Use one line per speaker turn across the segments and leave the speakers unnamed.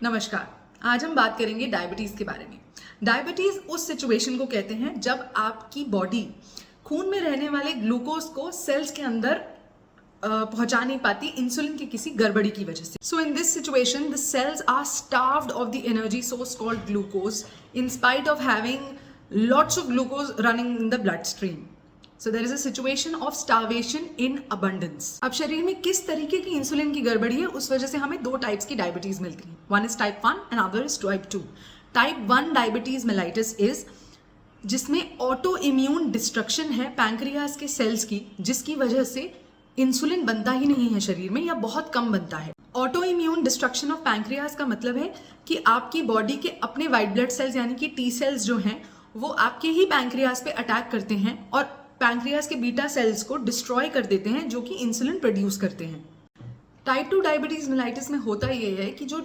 नमस्कार। आज हम बात करेंगे डायबिटीज के बारे में। डायबिटीज उस सिचुएशन को कहते हैं जब आपकी बॉडी खून में रहने वाले ग्लूकोज को सेल्स के अंदर पहुंचा नहीं पाती इंसुलिन की किसी गड़बड़ी की वजह से। So in this situation the cells are starved of the energy source called glucose in spite of having lots of glucose running in the blood stream. So there is a situation of starvation in abundance. अब शरीर में किस तरीके की insulin की गड़बड़ी है, उस वजह से हमें दो टाइप्स की डायबिटीज मिलती है। One is type 1 and other is type 2। Type 1 diabetes mellitus is जिसमें ऑटो इम्यून डिस्ट्रक्शन है पैंक्रियाज के सेल्स की, जिसकी वजह से इंसुलिन बनता ही नहीं है शरीर में या बहुत कम बनता है। Auto immune destruction of pancreas का मतलब है कि आपकी बॉडी के अपने व्हाइट ब्लड सेल्स यानी कि टी सेल्स जो हैं वो आपके ही पैंक्रियाज पे अटैक करते हैं और पैंक्रियाज के बीटा सेल्स को डिस्ट्रॉय कर देते हैं जो कि इंसुलिन प्रोड्यूस करते हैं। टाइप 2 डायबिटीज मेलाइटिस में होता ये है कि जो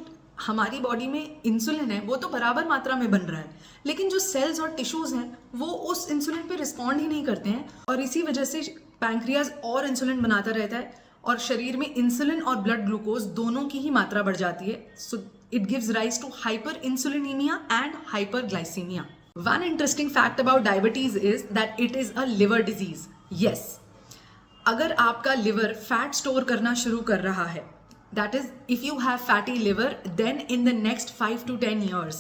हमारी बॉडी में इंसुलिन है वो तो बराबर मात्रा में बन रहा है, लेकिन जो सेल्स और टिश्यूज हैं वो उस इंसुलिन पे रिस्पॉन्ड ही नहीं करते हैं और इसी वजह से पैंक्रियाज और इंसुलिन बनाता रहता है और शरीर में इंसुलिन और ब्लड ग्लूकोज दोनों की ही मात्रा बढ़ जाती है। So it gives rise to hyper insulinemia and hyperglycemia. One interesting fact about diabetes is that it is a liver disease. Yes, अगर आपका लिवर फैट स्टोर करना शुरू कर रहा है, that is, if you have fatty liver, then in the next 5 to 10 years,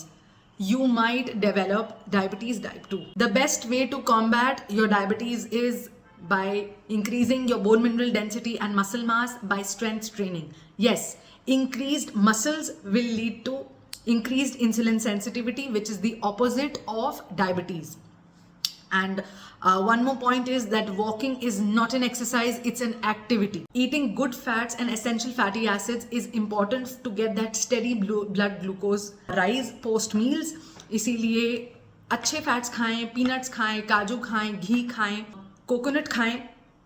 you might develop diabetes type 2. The best way to combat your diabetes is by increasing your bone mineral density and muscle mass by strength training. Yes, increased muscles will lead to increased insulin sensitivity, which is the opposite of diabetes. And one more point is that walking is not an exercise, it's an activity. Eating good fats and essential fatty acids is important to get that steady blood glucose rise post meals. इसीलिए अच्छे fats खाएं, peanuts खाएं, काजू खाएं, घी खाएं, coconut खाएं।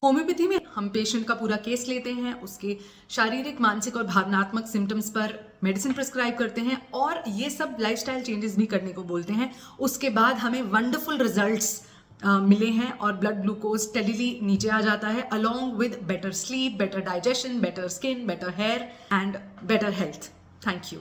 Homeopathy में हम पेशेंट का पूरा केस लेते हैं, उसके शारीरिक, मानसिक और भावनात्मक सिम्टम्स पर मेडिसिन प्रिस्क्राइब करते हैं और ये सब लाइफस्टाइल चेंजेस भी करने को बोलते हैं। उसके बाद हमें वंडरफुल रिजल्ट्स मिले हैं और ब्लड ग्लूकोज स्टेडीली नीचे आ जाता है along with better sleep, better digestion, better skin, better hair and better health. Thank you.